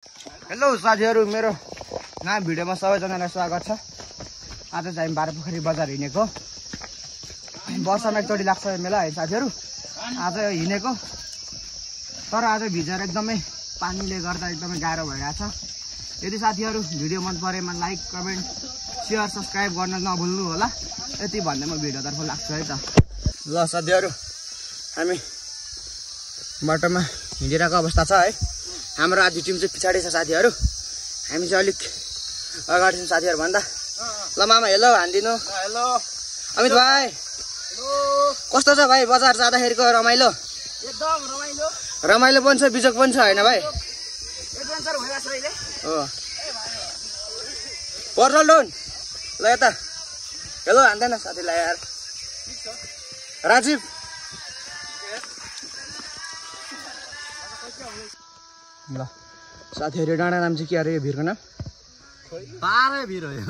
Hello साथीहरु, मेरो नयाँ भिडियोमा सबैजनालाई स्वागत छ। आज चाहिँ हामी बारपोखरी बजार हिँडेको। वर्षमा एकचोटि लाग्छ मेला है साथीहरु। आज हिँडेको तर आज भिजेर एकदमै पानीले गर्दा एकदमै गाह्रो भइरहेछ। यदि साथीहरु भिडियो मन परेमा लाइक, कमेन्ट, शेयर, सब्स्क्राइब गर्न नभुल्नु होला। यति भन्दै म भिडियोतर्फ लाग्छु है त। ल साथीहरु, हामी बाटोमा हिँडिरहेको अवस्था छ है। हाम्रो आज टिम चाहिँ पछाडी छ साथीहरु, हामी चाहिँ अलिक अगाडि छौं साथीहरु भन्दा। ल मामा हेलो हान्दिनु। हेलो अमित भाइ, कस्तो छ भाइ बजार जाँदाखेरिको रमाइलो? एकदम रमाइलो। रमाइलो पनि छ, बिजोक पनि छ हैन भाइ? एडभेन्चर भइराछ अहिले। हो पर्सल डोन। ल यता हेलो हान्दैन साथीलाई यार। राजीव ल साथीहरु, डाँडा नाम चाहिँ के अरे यो भिरको नाम? बाह्रै भिर हो यो।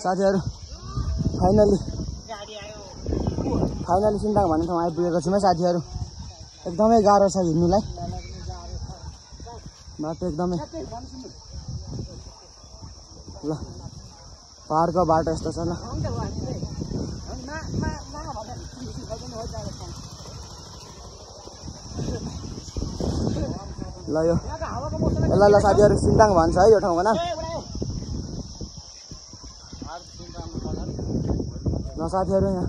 साथीहरु फाइनली सिन्ताङ भन्ने ठाउँ आइपुगेको छौँ है साथीहरु। एकदमै गाह्रो छ हिँड्नुलाई, बाटो एकदमै। ल पहाडको बाटो यस्तो छ ल। ल यो ल साथीहरु, सिन्ताङ भन्छ है यो ठाउँको नाम। ल साथीहरु, यहाँ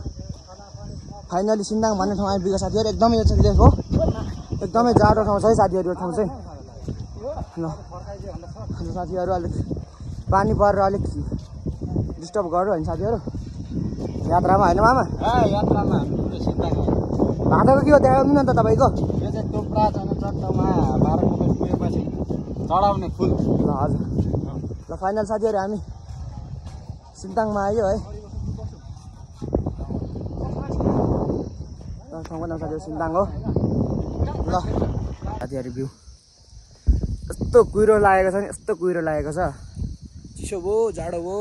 फाइनली सिन्ताङ भन्ने ठाउँ आइपुग्यो साथीहरु। एकदमै यो चाहिँ हो, एकदमै जाडो ठाउँ छ है साथीहरु यो ठाउँ चाहिँ। ल साथीहरु, अलिक पानी परेर अलिक डिस्टर्ब गर्यो होइन साथीहरु यात्रामा, होइन मामा? यात्रामा भाटाको के हो त्यहाँ आउनु न त तपाईँको? यो चाहिँ टोप्रा जनचट्टमा बाह्रपोखरी पुगेपछि चढाउने फुल। ल हजुर। ल फाइनल साथीहरु, हामी सिन्ताङमा आयो है। ल ठाउँको नाम साथीहरु सिन्ताङ हो। ल साथीहरु, भ्यू यस्तो कुहिरो लागेको छ नि, यस्तो कुहिरो लागेको छ। चिसो भो, जाडो भो।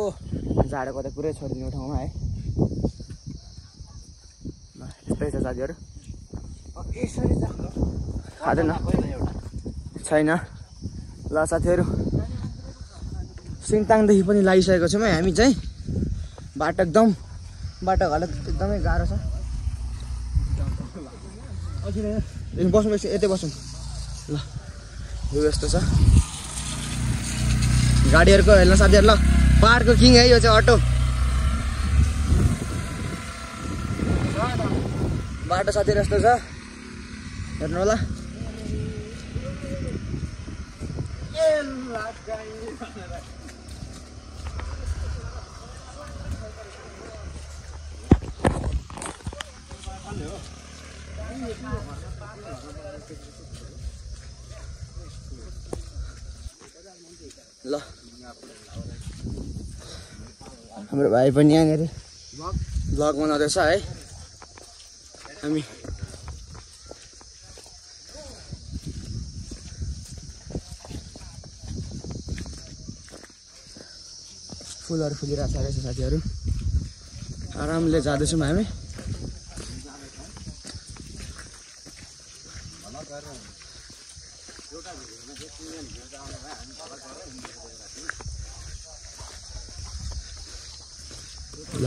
जाडोको त पुरै छोडिदिनु ठाउँमा है। ल यस्तै छ साथीहरु। खाँदैन छैन। ल साथीहरु, सिन्ताङदेखि पनि लागिसकेको छौँ है हामी चाहिँ। बाटो हालत एकदमै गाह्रो छ। बस्नु यतै बसौँ। ल यो यस्तो छ गाडीहरूको। हेर्नु साथीहरु, ल पहाडको किङ है यो चाहिँ अटो। बाटो साथीहरु यस्तो छ, हेर्नु होला। ल हाम्रो भाइ पनि यहाँनिर भ्लग बनाउँदैछ है। हामी फुलहरू फुलिरहेको छ साथीहरु, आरामले जाँदैछौँ हामी। ल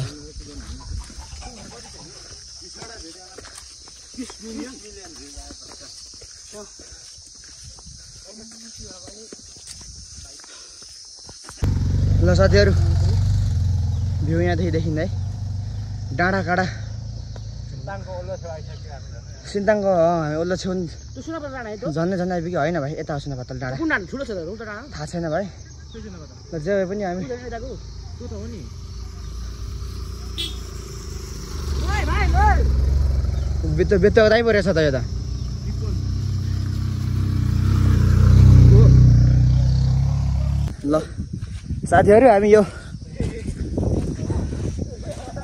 ल साथीहरु, भ्यू यहाँदेखि देखिन्छ है। डाँडा काँडा सिन्ताङको हामी ओल्लो छेउ झन्नै आइपुग्यो होइन भाइ? यता होस् न भत्तल डाँडा थाहा छैन भाइ। ल जे भए पनि हामी बेत्ताउदै परेछ त यो त। ल साथीहरु, हामी यो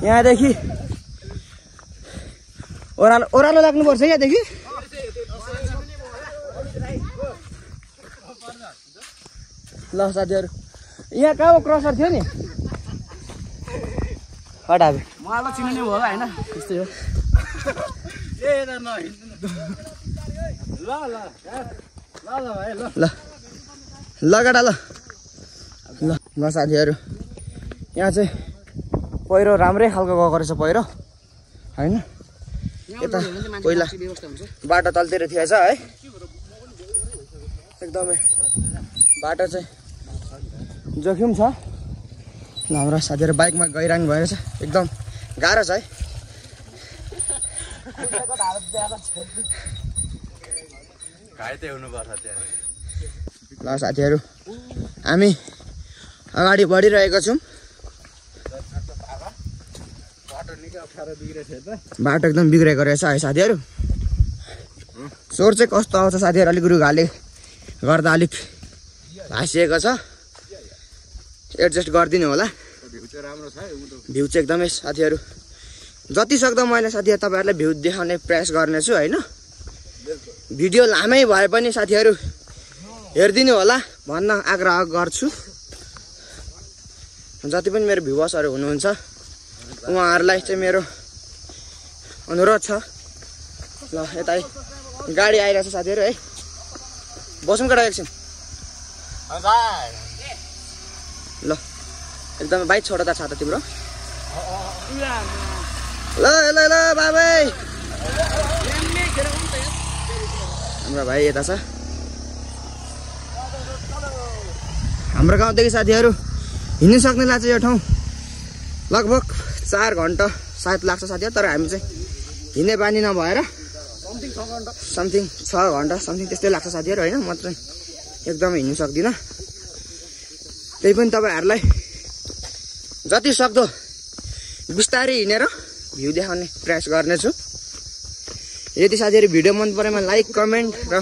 यहाँदेखि ओह्रालो लाग्नुपर्छ यहाँदेखि। ल साथीहरु, यहाँ कहाँ क्रसर थियो नि हटाबे मलाई चिन्ने भयो हैन? त्यस्तै हो। ल ल केटा ल ल ल साथीहरू यहाँ चाहिँ पहिरो राम्रै खालको गएको रहेछ पहिरो होइन यता पहिला बाटो तलतिर थिएछ है एकदमै बाटो चाहिँ जोखिम छ ल हाम्रो साथीहरू बाइकमा गइरहनु भएको छ एकदम गाह्रो छ है ल साथीहरू हामी अगाडि बढिरहेको छौँ बाटो एकदम बिग्रेको रहेछ है साथीहरू स्वर चाहिँ कस्तो आउँछ साथीहरू अलिक रुगाले गर्दा अलिक भाँसिएको छ एडजस्ट गरिदिनु होला भ्यू चाहिँ एकदमै साथीहरू जति सक्दो मैले साथीहरू तपाईँहरूलाई भ्यू देखाउने प्रयास गर्नेछु होइन भिडियो लामै भए पनि साथीहरू हेरिदिनु होला भन्न आग्रह गर्छु जति पनि मेरो भ्युवर्सहरू हुनुहुन्छ उहाँहरूलाई चाहिँ मेरो अनुरोध छ ल यता गाडी आइरहेछ साथीहरू है बसौँ केटा एकछिन ल एकदमै बाइक छोड त छ त तिम्रो ल ल ल बाबाई हाम्रो भाइ यता छ हाम्रो गाउँदेखि साथीहरू हिँड्नु सक्नेलाई चाहिँ यो ठाउँ लगभग 4 घन्टा सायद लाग्छ साथीहरू तर हामी चाहिँ हिँड्ने बानी नभएर समथिङ 6 घन्टा समथिङ त्यस्तै लाग्छ साथीहरू होइन म चाहिँ एकदमै हिँड्नु सक्दिनँ त्यही पनि तपाईँहरूलाई जति सक्दो बिस्तारै हिँडेर भ्यू देखाउने प्रयास गर्नेछु यदि साथीहरू भिडियो मन परेमा लाइक कमेन्ट र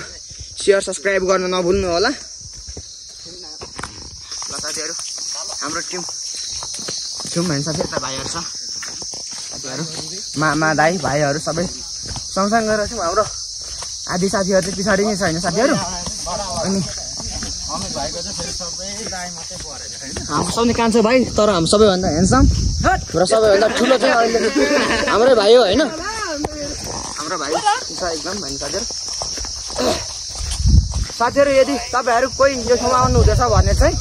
सेयर सब्सक्राइब गर्न नभुल्नु होला ल साथीहरू हाम्रो टिम भन्छ साथी यता भाइहरू छ साथीहरू मामा दाई भाइहरू सबै सँगसँगै गरेर छौँ हाम्रो आदि साथीहरू चाहिँ पछाडि नै छ होइन साथीहरू अनि हाम्रो सबैले कान्छ भाइ तर हाम्रो सबैभन्दा ह्यान्डसम र सबैभन्दा ठुलो चाहिँ अहिले हाम्रै भाइ हो होइन हाम्रो भाइ छ एकदम भन्ने साथीहरू यदि तपाईँहरू कोही यो ठाउँमा आउनुहुँदैछ भने चाहिँ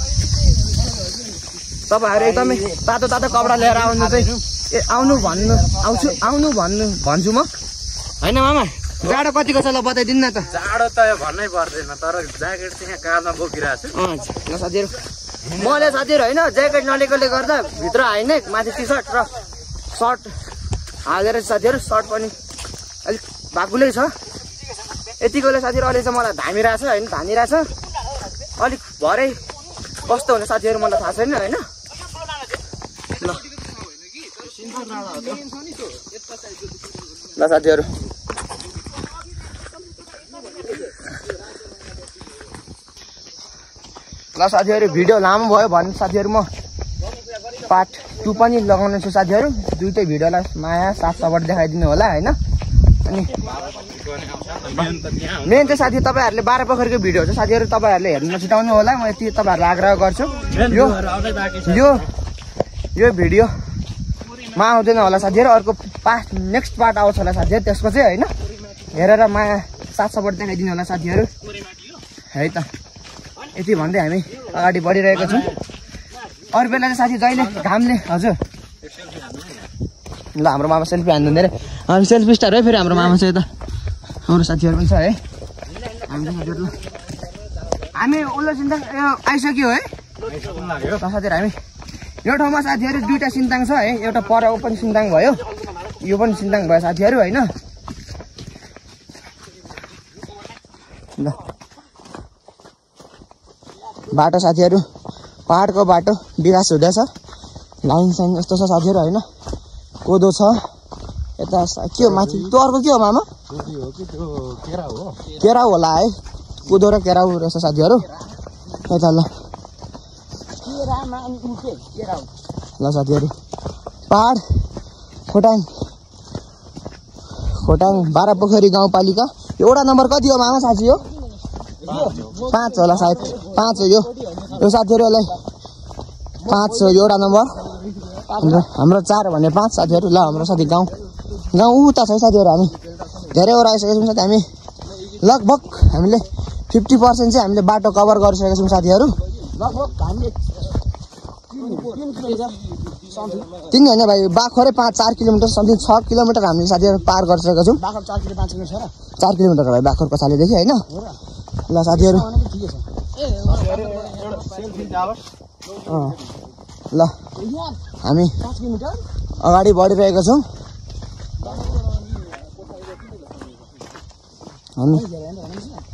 तपाईँहरू एकदमै तातो तातो कपडा लिएर आउनु चाहिँ आउनु भन्छु म होइन मामा जाडो कतिको छ ल बताइदिनु न त जाडो त भन्नै पर्दैन तर ज्याकेट चाहिँ काँधमा बोकिरहेको छु ल साथीहरू मैले साथीहरू होइन ज्याकेट नलिएकोले गर्दा भित्र हाइने माथि टी सर्ट र सर्ट हालेर साथीहरू सर्ट पनि अलिक बाक्लै छ यतिकोले साथीहरू अहिले चाहिँ मलाई धामिरहेछ होइन धानिरहेछ अलिक भरे कस्तो हुन्छ साथीहरू मलाई थाहा छैन होइन ल साथीहरू ल साथीहरू भिडियो लामो भयो भने साथीहरू म पार्ट 2 पनि लगाउने छु साथीहरू दुईटै भिडियोलाई माया साथ सपोर्ट देखाइदिनु होला होइन अनि मेन चाहिँ साथी तपाईँहरूले 12 पोखरीको भिडियो चाहिँ साथीहरू तपाईँहरूले हेर्न नछुटाउनु होला म यति तपाईँहरूलाई आग्रह गर्छु यो भिडियोमा आउँदैन होला साथीहरू अर्को नेक्स्ट पार्ट आउँछ होला साथीहरू त्यसको चाहिँ होइन हेरेर माया साथ सपोर्ट देखाइदिनु होला साथीहरू है त यति भन्दै हामी अगाडि बढिरहेको छौँ अरू बेला चाहिँ साथी जहिले घामले हजुर ल हाम्रो मामा सेल्फी हान्नु धेरै हामी सेल्फी स्टार है फेरि हाम्रो मामा चाहिँ यता हाम्रो साथीहरू पनि छ है हामी उल्लो सिन्ताङ आइसक्यो है साथीहरू हामी यो ठाउँमा साथीहरू दुईवटा सिन्ताङ छ है एउटा पर पनि सिन्ताङ भयो यो पनि सिन्ताङ भयो साथीहरू होइन ल बाटो साथीहरू पहाडको बाटो विकास हुँदैछ लाइन साइन यस्तो छ साथीहरू होइन कोदो छ यता के हो माथि त्यो अर्को के हो मामा केराउ होला है कोदो र केराउ रहेछ साथीहरू यता ल साथीहरू पहाड खोटाङ 12 पोखरी गाउँपालिका एउटा नम्बर कति हो मामा साथी हो 5 होला सायद 5 हो यो साथीहरूलाई 5 हो एउटा नम्बर हाम्रो 4 भने 5 साथीहरू ल हाम्रो साथी गाउँ उता छ साथीहरू हामी धेरै ओर आइसकेका छौँ साथी। हामी लगभग हामीले 50% चाहिँ हामीले बाटो कभर गरिसकेका छौँ साथीहरू। लगभग हामीले 3 होइन भाइ, बाखरे 4 किलोमिटर समथिङ 6 किलोमिटर हामीले साथीहरू पार गरिसकेका छौँ। बाख्रा 4 किलो 5 किलोमिटर छ र 4 किलोमिटर भाइ बाखर पछाडिदेखि होइन। ल साथीहरू ठिकै छ। ल हामी 5 किलोमिटर अगाडि बढिरहेका छौँ।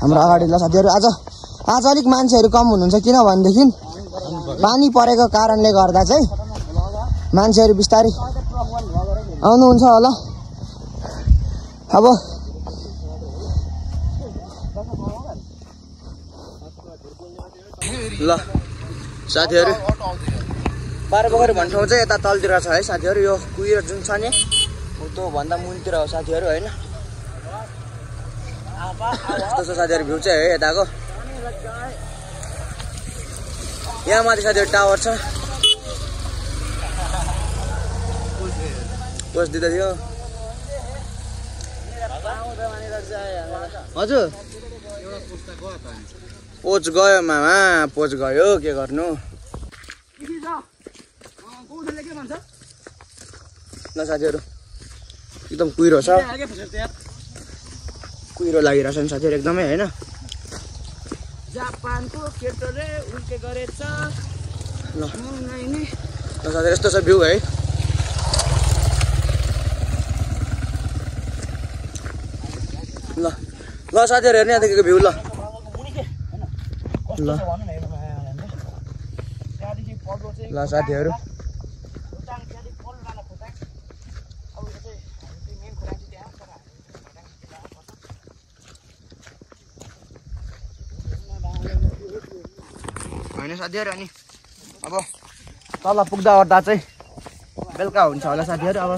हाम्रो अगाडि ल साथीहरू आज अलिक मान्छेहरू कम हुनुहुन्छ, किनभनेदेखि पानी परेको कारणले गर्दा चाहिँ मान्छेहरू बिस्तारै आउनुहुन्छ होला। अब ल साथीहरू बाह्रपोखरी भन्ने ठाउँ चाहिँ यता तलतिर छ है साथीहरू। यो कुहिरो जुन छ नि त्यो भन्दा मुनितिर हो साथीहरू होइन। यस्तो छ साथीहरू भ्यू चाहिँ है यताको। यहाँ माथि साथीहरू टावर छ, पोस्ट दिँदै थियो। हजुर पोच गयो मामा, पोच गयो, के गर्नु। ल साथीहरू एकदम कुहिरो छ, कुहिरो लागिरहेछ नि साथीहरू एकदमै होइन। जापानको केटोले उल्टे गरेछ। ल साथीहरू यस्तो छ भ्यू है। ल ल साथीहरू हेर्ने यहाँदेखिको भ्यू। ल ल ल साथीहरू होइन साथीहरू। अनि अब तल पुग्दा ओर्दा चाहिँ बेलुका हुन्छ होला साथीहरू। अब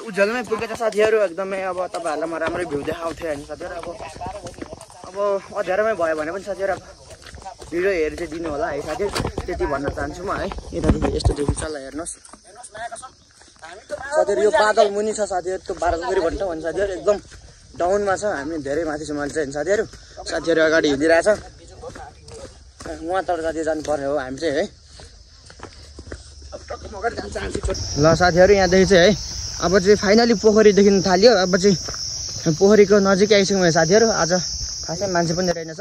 उज्यालोमै पुगेछ साथीहरू एकदमै। अब तपाईँहरूलाई म राम्रै भ्यू देखाउँथेँ होइन साथीहरू। अब अँध्यारोमै भयो भने पनि साथीहरू अब भिडियो हेरेर चाहिँ दिनु होला है साथीहरू, त्यति भन्न चाहन्छु म है। यतादेखि यस्तो देखिन्छ, ल हेर्नुहोस् साथीहरू। यो बादल मुनि छ साथीहरू, त्यो बाह्रपोखरी भन्ने ठाउँ साथीहरू एकदम डाउनमा छ। हामी धेरै माथिसम्म चाहिँ साथीहरू। साथीहरू अगाडि हिँडिरहेछ, उहाँ तल जाति जानु पर्ने हो हामी चाहिँ है। ल साथीहरू यहाँदेखि चाहिँ है अब चाहिँ फाइनली पोखरी देखिन थाल्यो। अब चाहिँ पोखरीको नजिकै आइसक्यौँ है साथीहरू। आज खासै मान्छे पनि रहेनछ।